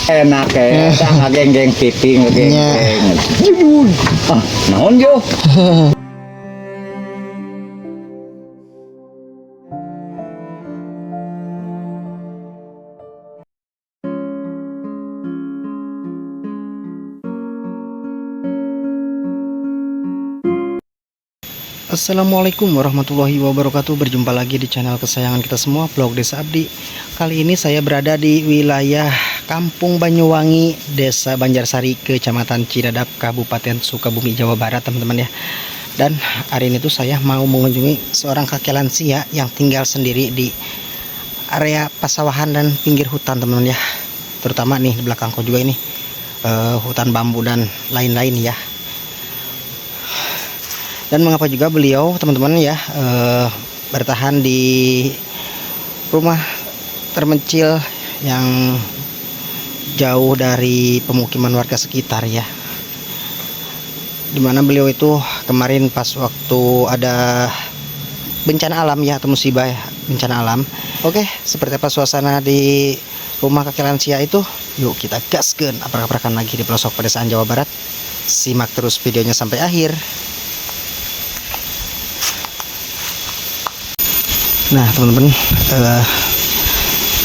Enak ya, ngageng-geng pipi ngageng-geng. Ah, naon yo? Assalamualaikum warahmatullahi wabarakatuh. Berjumpa lagi di channel kesayangan kita semua, Vlog Desa Abdi. Kali ini saya berada di wilayah Kampung Banyuwangi, Desa Banjarsari, Kecamatan Cidadap, Kabupaten Sukabumi, Jawa Barat, teman-teman ya. Dan hari ini tuh saya mau mengunjungi seorang kakek lansia yang tinggal sendiri di area pasawahan dan pinggir hutan, teman-teman ya. Terutama nih di belakangku juga ini hutan bambu dan lain-lain ya. Dan mengapa juga beliau, teman-teman ya, bertahan di rumah terpencil yang jauh dari pemukiman warga sekitar ya, dimana beliau itu kemarin pas waktu ada bencana alam ya, atau musibah ya, bencana alam. Oke, seperti apa suasana di rumah kakek lansia itu? Yuk kita gaskeun aprak-aprakan lagi di pelosok pedesaan Jawa Barat. Simak terus videonya sampai akhir. Nah teman-teman,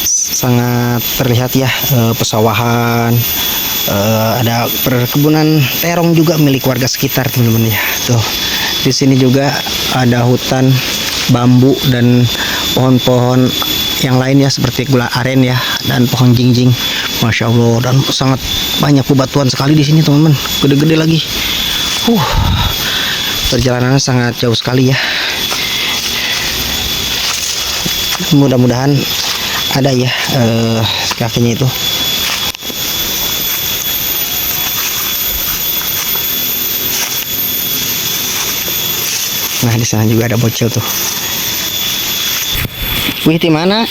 sangat terlihat ya pesawahan, ada perkebunan terong juga milik warga sekitar, teman-teman ya. Tuh di sini juga ada hutan bambu dan pohon-pohon yang lain ya, seperti gula aren ya, dan pohon jingjing. Masya Allah, dan sangat banyak bebatuan sekali di sini, teman-teman, gede-gede lagi. Perjalanannya sangat jauh sekali ya. Mudah-mudahan ada ya kakinya itu. Nah di sana juga ada bocil tuh. Wih, di mana?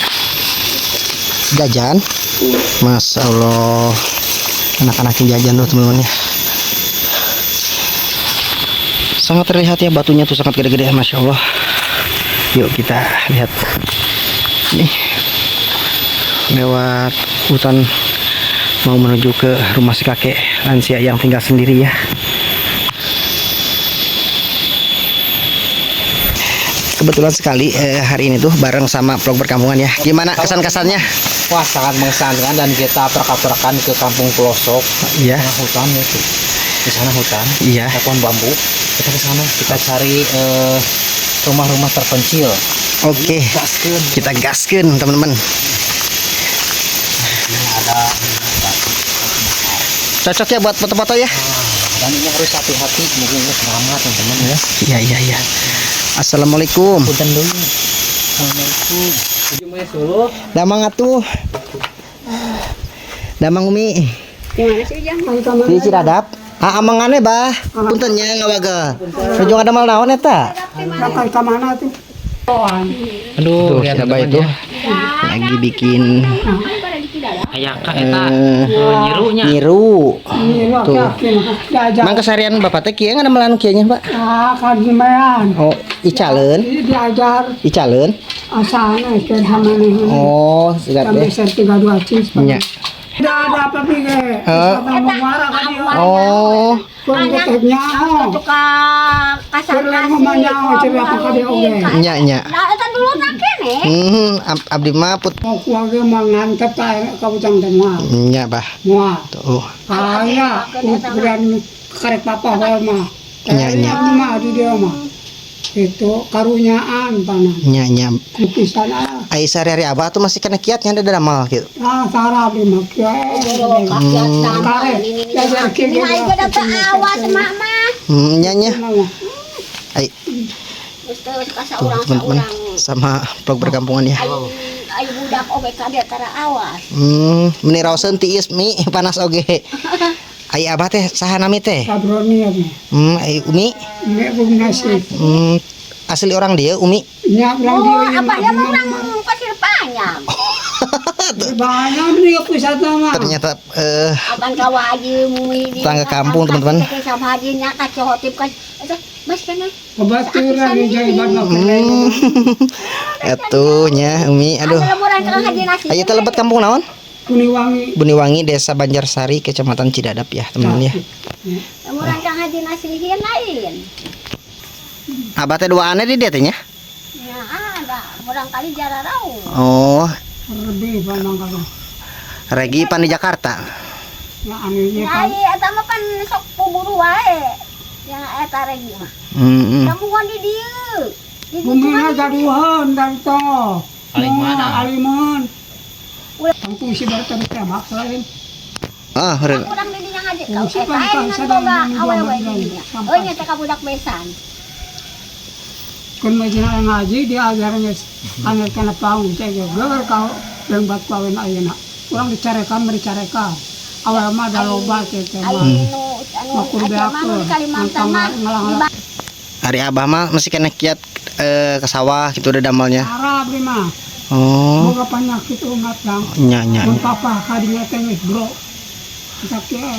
Jajan. Masya Allah, anak-anaknya jajan tuh, teman-teman ya. Sangat terlihat ya, batunya tuh sangat gede-gede, Masya Allah. Yuk kita lihat nih, lewat hutan mau menuju ke rumah si kakek lansia yang tinggal sendiri ya. Kebetulan sekali hari ini tuh bareng sama vlog perkampungan ya. Gimana kesan-kesannya? Wah, sangat mengesankan, dan kita perak-perakan ke kampung pelosok. Iya. Hutan ya, di sana hutan. Iya. Pohon bambu. Kita ke sana, kita cari rumah-rumah terpencil. Oke, kita gaskeun teman-teman. Ada cocok ya buat foto-foto ya. Dan ini harus hati-hati, mungkin selamat teman-teman ya. Iya. Assalamualaikum. Punten dulu. Assalamualaikum. Dulu. Damang atuh. Damang Umi. Gimana sih Jang? Di Cidadap. Amangane bah. Puntennya ngawaga. Ujung ada mal naon eta? Sampai ke mana tuh? Aduh, lihat apa itu? Lagi bikin Ayaka eta nyirunya. nyiru. Tuh. Diajar. Mang kesarian Bapak teh kieu ngana melan kieu nya, Pak? Kan gimana? Oh, icaleun. Diajar Icaleun. asalnya ke hamane. Oh, sigat Sampai teh. 32 cis. Nya. Ada apa pikir? Marah kan dia. Oh, Konteknya. Tukang kasar Kurang memandang cerita ka dia oge. nya. Nah, eta dulu na kene. Abdi mah put Mau keluarga mangantep ka utang teh moal. nya, Bah. Moal. Tuh. Aya ukuran karek papa bae mah. Nya. Mah di dia mah. Itu karunyaan panan. Nya. Kupisan aya. Ai sehari-hari Abah tuh masih kena kiatnya ada damal gitu. Sarap di mah kieu. Kakiat sama ini. Jajar kieu. Ini aja dapat awas mama. Nya. Ai, Terus kasa tuh urang teman-teman saurang. sama vlog perkampungan ya. Ayo budak oge ka dia tara awas. Meni raoseun tiis mi panas oge. Ai Abah teh saha nami teh? Sabroni ya. Ai Umi. Nek belum nasi. Asli orang dia Umi. Nya ulang Oh, dia. apa dia mau urang pasir panjang. Banyak dia pusat mah. Ternyata Abang kawa aja mumi. Tetangga kampung, teman-teman. Sama haji nya ka cohotip kan. Mas kana. Kebaturan di jalan mah. Atuh nya Umi, aduh. Ada leburan ka haji nasi. Ayo teh lebet kampung naon? Buniwangi. Buniwangi, Desa Banjarsari, Kecamatan Cidadap ya teman-teman ya. Murang kang haji naslihin lain. Abah teh dua aneh di dia tehnya. Ya ada, murang kali jararau. Oh, Lebih banyak kalau. Regi pan di Jakarta. Ya anehnya kan. Ya eta mah pan sok puburu wae. Ya eta regi mah. Kamu kan di dieu. Di Bumina gaduhan dan to. Aliman. Tangtung si berta tembak lain. Ah, Kurang di dinya ngaji. Kau Fungsi eta kan dengan sadar boga ini awewe dua di dinya. sampai. Oh nya teh ka budak besan. Kun majina ngaji diajarnya anak kana paung teh geger kau lembat kawin ayeuna. Kurang dicarekan dicarekan. Awal mah da loba teh teh mah. Ayo anu Makur aja mah nu di Kalimantan mah. ngalang-ngalang. Hari Abah mah masih kena kiat ke sawah gitu udah damalnya. Arab di mah. Oh, Boga penyakit umat yang nya. mun papa kadinya teh geus bro.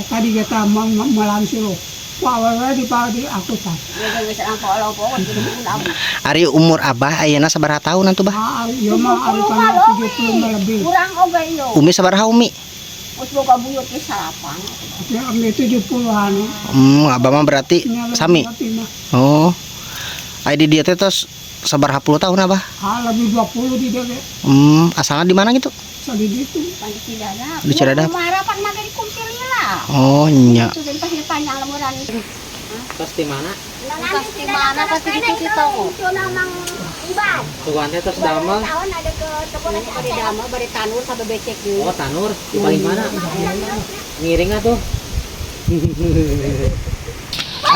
Tadi kita melansi lo. Wah, wae di aku tah. Ya geus angko pokok jadi ulam. Ari umur Abah ayeuna sabaraha tahun atuh, Bah? Ah, ieu mah ari kana 70 lebih. Kurang oge ieu. Umi sabaraha Umi? Us boga buyut di salapang. Ya ambil 70-an. Abah mah berarti sami. Oh. Ai di dia teh tos sabaraha puluh tahun Abah? Ah, lebih 20 di dia. Asalnya di mana gitu? Sadi ditu. Panti Cidadap. Di Cidadap. Harapan mah dari Kumsilila. Oh, nya. Itu dari pasir panjang lemuran. Pasti mana? Pasti mana pasti di situ. Itu namang Iban. Tuan teh tos damel. Tahun ada ke tepon di damel bari tanur sampai becek deui. Oh, tanur. Di paling mana? Miring atuh.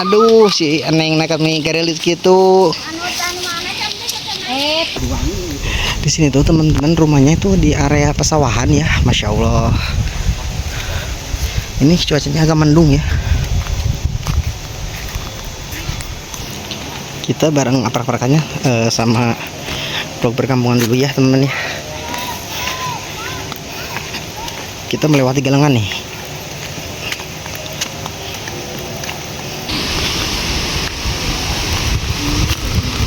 Aduh, si Eneng nekat nih garelit gitu. Anu mana jam Di sini tuh teman-teman rumahnya itu di area pesawahan ya, masya Allah. Ini cuacanya agak mendung ya. Kita bareng aprak-aprakannya sama vlog perkampungan dulu ya teman-teman ya. Kita melewati galengan nih.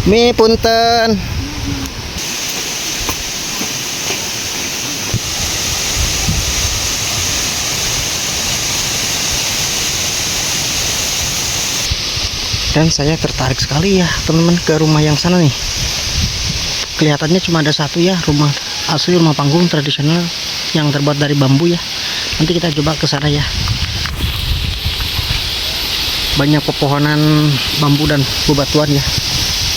Mi punten. Dan saya tertarik sekali ya teman-teman ke rumah yang sana nih. Kelihatannya cuma ada satu ya, rumah asli, rumah panggung tradisional yang terbuat dari bambu ya. Nanti kita coba ke sana ya. Banyak pepohonan bambu dan bebatuan ya.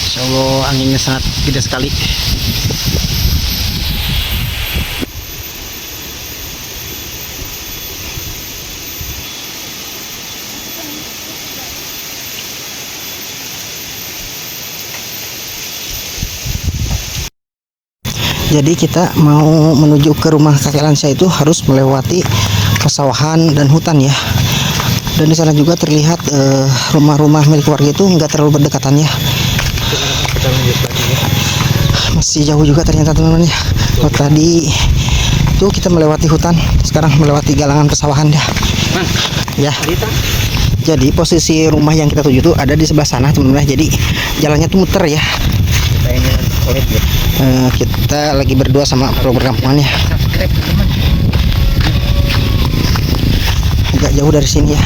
Insya Allah anginnya sangat gede sekali. Jadi kita mau menuju ke rumah kakek Lansia itu harus melewati pesawahan dan hutan ya. Dan di sana juga terlihat rumah-rumah milik warga itu enggak terlalu berdekatan ya. Masih jauh juga ternyata teman-teman ya. Oh, tadi itu kita melewati hutan, sekarang melewati galangan pesawahan ya. Ya. Jadi posisi rumah yang kita tuju itu ada di sebelah sana teman-teman. Jadi jalannya tuh muter ya. Kita lagi berdua sama pro perkampungan ya. Agak jauh dari sini ya.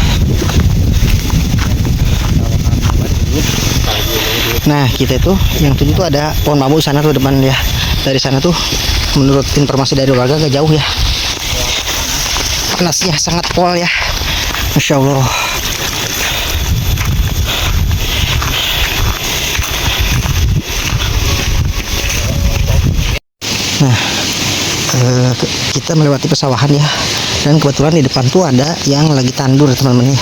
Nah kita itu yang tujuh tuh ada pohon bambu sana tuh depan ya. Dari sana tuh menurut informasi dari warga agak jauh ya. Panasnya sangat pol ya, Masya Allah. Nah kita melewati pesawahan ya, dan kebetulan di depan tuh ada yang lagi tandur teman-teman ya.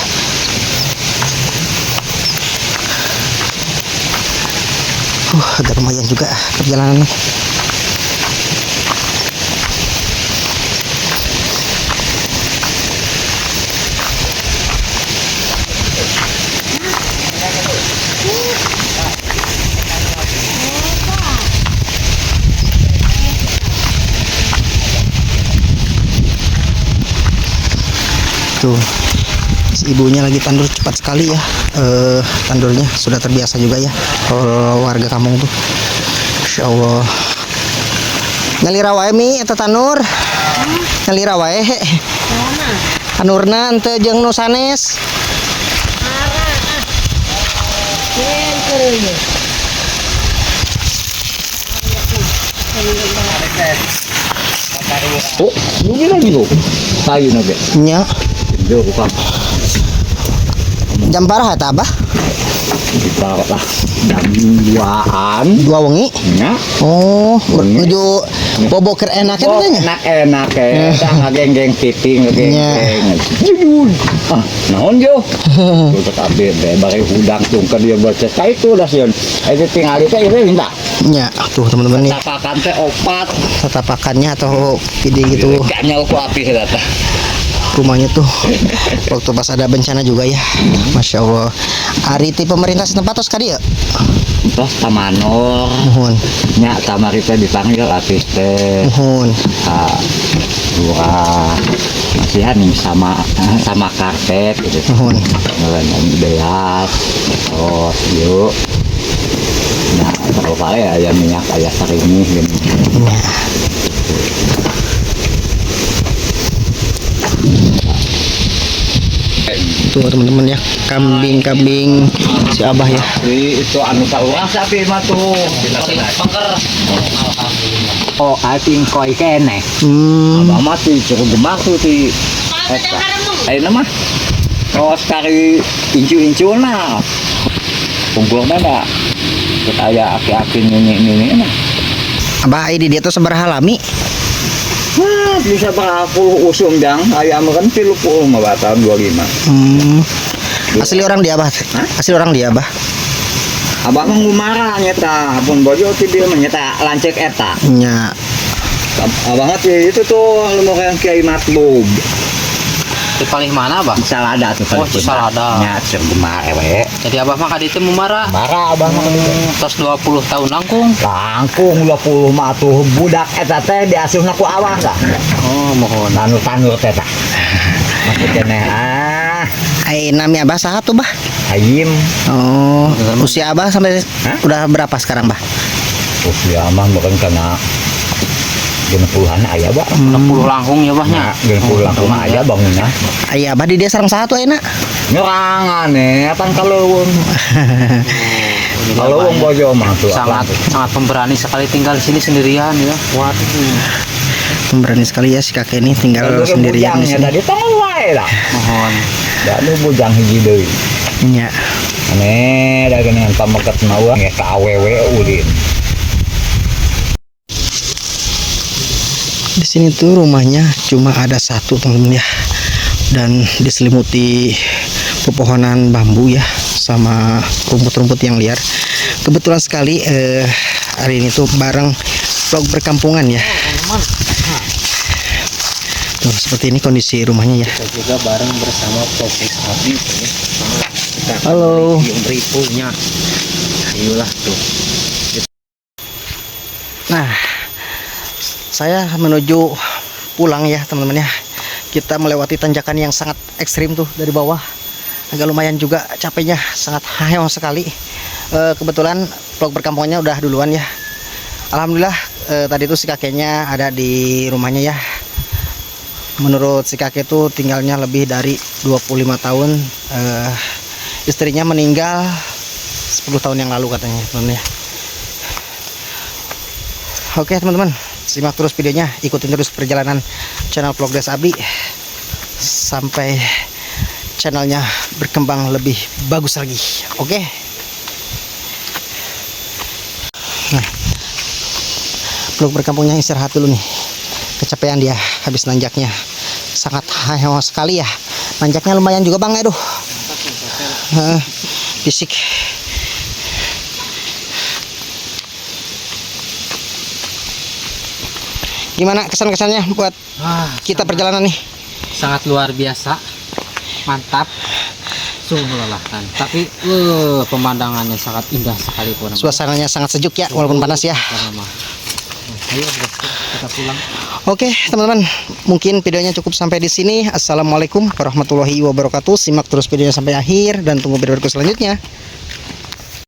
Agak lumayan juga perjalanan. Tuh si ibunya lagi tandur cepat sekali ya. Tandurnya sudah terbiasa juga ya kalau warga kampung tuh, Insya Allah. Ngalira wae mi eta tanur. Ngalira wae. Tanurna henteu jeung nu sanes. Oh, ini lagi lo. Kayu nabe. Nya. Jauh kan. Jam berapa eta Abah? Kita lah jam 2-an. 2 wengi. Ya. Oh, menuju bobo keur enak eta nya. Enak dah geng-geng piting geng-geng. Judul. Ah, naon jo? Kita kabeh bare udang tungkar dia baca itu dah sieun. Itu tinggal itu minta. Nya, tuh teman-teman nih. Tapakan teh opat. Tatapakannya atau ide gitu. Kayaknya aku api data. Rumahnya tuh waktu pas ada bencana juga ya. Masya Allah. Ari ti pemerintah setempat tos kadi ya. Terus tamanor. Mohon. Nya tamari teh dipanggil apis teh. Mohon. Wah, masih nih sama karpet gitu. Mohon. Dengan beas. Oh, yuk. Nah, kalau kali ayam minyak ayam sarini gini. Tuh teman-teman ya, kambing-kambing si Abah ya. Itu anu saurang sapi mah tuh. Oh, ating koi kene. Abah mah ti cukup gemak tuh ti. Ayo nama. Oh, sekali incu-incu na. Kumpul mana? Kita aya aki-aki nini na. Abah di dia tuh sabaraha lami? Bisa berapa usum jang ayam kan 30 mah tahun 25. Asli orang dia Abah. Asli orang dia Abah. Abah mah ngumara nyeta, pun bojo ti dia nyeta lancek eta. Nya. Abah mah itu tuh lumayan Kiai Matlub. Di paling mana, Abah? Salada tuh. Oh, Salada. Nya gemar we. Jadi Abah mah kaditu mumara. Mara Abah mah Tos 20 tahun langkung. langkung 20 mah tuh budak eta teh diasuhna ku awak dah. Oh, mohon. Tanur teh tah. Maksudnya Ai nami Abah saha tuh Bah? Ayim. Oh, usia Abah sampai udah berapa sekarang Bah? Usia mah bukan kena 60-an aya ba. 60 langkung ya Bahnya. 60 langkung aya bangunna. Aya Abah di dia sareng satu ayeuna. Nyerangan atan kaleuweung. Kaleuweung bojo mah tuh. Sangat pemberani sekali tinggal di sini sendirian ya. Waduh. Pemberani sekali ya si kakek ini tinggal sendirian di sini. Tadi tong wae lah. Mohon. Da nu bujang hiji deui. Nya. Ane da geuneuan pameket mah ge ka awewe ulin. Di sini tuh rumahnya cuma ada satu teman-teman ya, dan diselimuti pepohonan bambu ya, sama rumput-rumput yang liar. Kebetulan sekali hari ini tuh bareng vlog perkampungan ya. Tuh seperti ini kondisi rumahnya ya. Kita juga bareng bersama Profes Habib ya. Halo. Ripunya. Inilah tuh. Nah, saya menuju pulang ya teman-teman ya. Kita melewati tanjakan yang sangat ekstrim tuh dari bawah. Agak lumayan juga capeknya, sangat hayo sekali. Kebetulan vlog perkampungannya udah duluan ya. Alhamdulillah tadi tuh si kakeknya ada di rumahnya ya. Menurut si kakek tuh tinggalnya lebih dari 25 tahun. Istrinya meninggal 10 tahun yang lalu katanya teman-teman ya. Oke teman-teman, simak terus videonya, ikutin terus perjalanan channel Vlog Desa Abdi sampai channelnya berkembang lebih bagus lagi. Oke. Nah, vlog berkampungnya istirahat dulu nih. Kecapean dia habis nanjaknya. Sangat hayo sekali ya. Nanjaknya lumayan juga Bang, aduh. Fisik. Gimana kesan-kesannya buat kita perjalanan nih? Sangat luar biasa, mantap, sungguh melelahkan. Tapi pemandangannya sangat indah sekali pun. Suasananya sangat sejuk ya, walaupun panas ya. Ayo kita pulang. Oke teman-teman, mungkin videonya cukup sampai di sini. Assalamualaikum warahmatullahi wabarakatuh. Simak terus videonya sampai akhir dan tunggu video berikut selanjutnya.